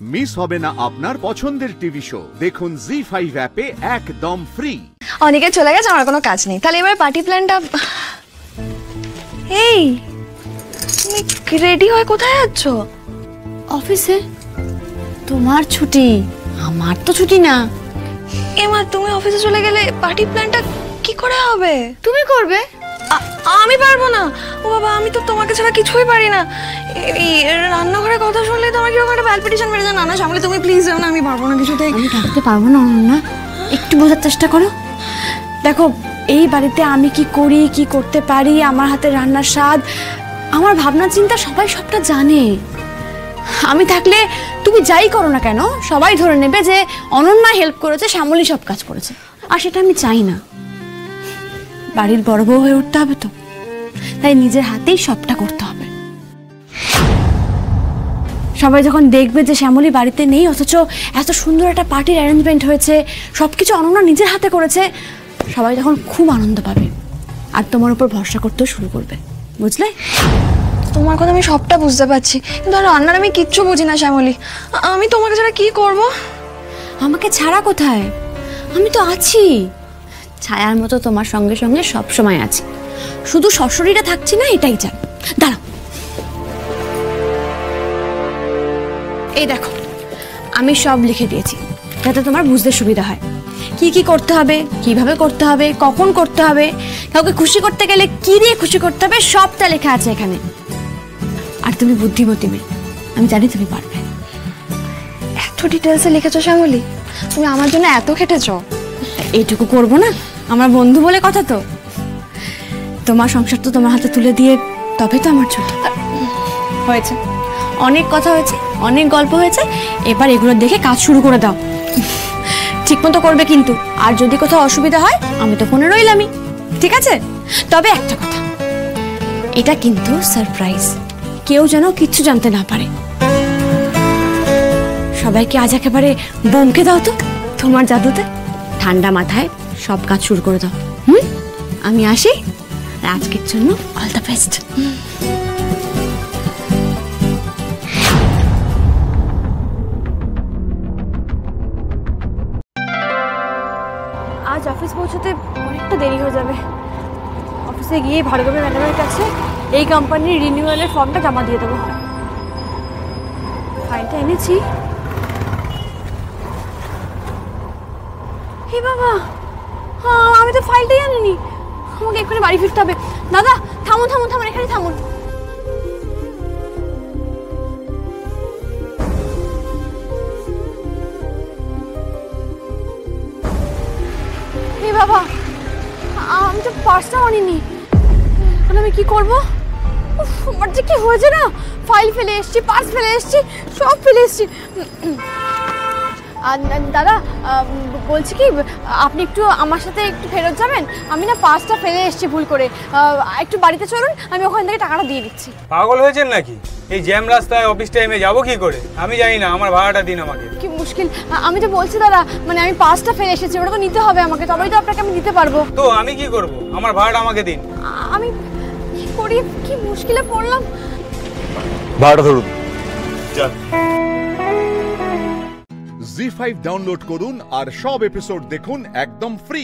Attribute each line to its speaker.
Speaker 1: Miss হবে না আপনার পছন্দের টিভি শো। দেখুন জি5 অ্যাপে একদম ফ্রি।
Speaker 2: অনেকে চলে গেছে, আমার কোনো কাজ নেই। তাহলে এবার পার্টি প্ল্যানটা। এই তুমি রেডি হয়ে কোথায় যাচ্ছ?
Speaker 3: অফিসে। তোমার ছুটি, আমার তো ছুটি না।
Speaker 2: এমা তুমি অফিসে চলে গেলে পার্টি প্ল্যানটা কি করে হবে?
Speaker 3: তুমি করবে?
Speaker 2: আমি পারবো না। ও বাবা, আমি তো তোমাকে ছাড়া কিছুই পারি না। এই রান্নাঘরে কথা শুনলে তো আমার কিরকম একটা প্যালপিটেশন বেড়ে যায়। না সামলে তুমি প্লিজ যাও না, আমি পারবো না কিছুতেই।
Speaker 3: আমি থাকতে পারবো না অনন্যা, একটু বোঝার চেষ্টা করো। দেখো, এই বাড়িতে আমি কি করি, কি করতে পারি, আমার হাতে রান্নার স্বাদ, আমার ভাবনা চিন্তা সবাই সবটা জানে। আমি থাকলে তুমি যাই করো না কেন সবাই ধরে নেবে যে অনন্যা হেল্প করেছে, শ্যামলী সব কাজ করেছে। আর সেটা আমি চাই না। বাড়ির বড় বউ হয়ে উঠতে হবে তো, তাই নিজের হাতেই সবটা করতে হবে। সবাই যখন দেখবে যে শ্যামলী বাড়িতে নেই অথচ এত সুন্দর একটা পার্টির অ্যারেঞ্জমেন্ট হয়েছে, সবকিছু অনন্যা নিজের হাতে করেছে, সবাই তখন খুব আনন্দ পাবে আর তোমার উপর ভরসা করতেও শুরু করবে, বুঝলে?
Speaker 2: তোমার কথা আমি সবটা বুঝতে পারছি, কিন্তু আর রান্নার আমি কিচ্ছু বুঝি না শ্যামলী। আমি তোমাকে ছাড়া কি করব?
Speaker 3: আমাকে ছাড়া কোথায়, আমি তো আছি। ছায়ার মতো তোমার সঙ্গে সঙ্গে সব সময় আছি, শুধু শ্বশুরিটা থাকছি না এটাই চাই। দাঁড়াও, এই দেখো আমি সব লিখে দিয়েছি যাতে তোমার বুঝতে সুবিধা হয়। কি কি করতে হবে, কিভাবে করতে হবে, কখন করতে হবে, কাউকে খুশি করতে গেলে কি দিয়ে খুশি করতে হবে, সবটা লেখা আছে এখানে। আর তুমি বুদ্ধিমতী মেয়ে, আমি জানি তুমি পারবে।
Speaker 2: এত ডিটেলসে লিখেছো শ্যামলী, তুমি আমার জন্য এত খেটেছো।
Speaker 3: এইটুকু করবো না? আমার বন্ধু বলে কথা তো। তোমার সংসার তো তোমার হাতে তুলে দিয়ে তবে তো আমার ছুটি হয়েছে। অনেক কথা হয়েছে, অনেক গল্প হয়েছে, এবার এগুলো দেখে কাজ শুরু করে দাও। ঠিক মতো করবে কিন্তু, আর যদি কোথাও অসুবিধা হয় আমি তো ফোনে রইলামই, ঠিক আছে? তবে একটা কথা, এটা কিন্তু সারপ্রাইজ, কেউ যেন কিচ্ছু জানতে না পারে। সবাইকে আজ একেবারে বমকে দাও তো তোমার জাদুতে। ঠান্ডা মাথায় সব কাজ শুরু করে দাও। আমি আসি, আর আজকের জন্য অল দ্য বেস্ট। আজ অফিস পৌঁছতে অনেকটা দেরি হয়ে যাবে। অফিসে গিয়ে ভার্গবী ম্যাডামের কাছে এই কোম্পানির রিনিউয়ালের ফর্মটা জমা দিয়ে দেবো। ফাইলটা এনেছি। হে বাবা, হ্যাঁ আমি তো ফাইলটাই আনিনি। আমাকে এখানে বাড়ি ফিরতে হবে। দাদা থামুন থামুন থামুন, এখানে থামুন। হে বাবা, আমি তো পার্সটাও আনিনি। এখন আমি কি করবো? আমার যে কি হয়েছে না, ফাইল ফেলে এসছি, পার্স ফেলে এসছি, সব ফেলে এসছি। দাদা বলছি কি, আপনি একটু আমার সাথে একটু ফেরত যাবেন? আমি না পার্সটা ফেলে এসছি ভুল করে। একটু বাড়িতে চলুন, আমি ওখান থেকে টাকাটা দিয়ে দিচ্ছি।
Speaker 4: পাগল হয়েছেন নাকি? এই জ্যাম রাস্তায় অফিস টাইমে যাবো কি করে? আমি জানি না, আমার ভাড়াটা দিন আমাকে।
Speaker 3: কি মুশকিল, আমি তো বলছি দাদা, মানে আমি পার্সটা ফেলে এসেছি, ওটা তো নিতে হবে আমাকে, তবেই তো আপনাকে আমি দিতে পারবো।
Speaker 4: তো আমি কি করব? আমার ভাড়াটা আমাকে দিন।
Speaker 3: আমি কি করি, কি মুশকিলে পড়লাম।
Speaker 5: ভাড়াটা ধরুন।
Speaker 1: জি5 ডাউনলোড করুন আর সব এপিসোড দেখুন একদম ফ্রি।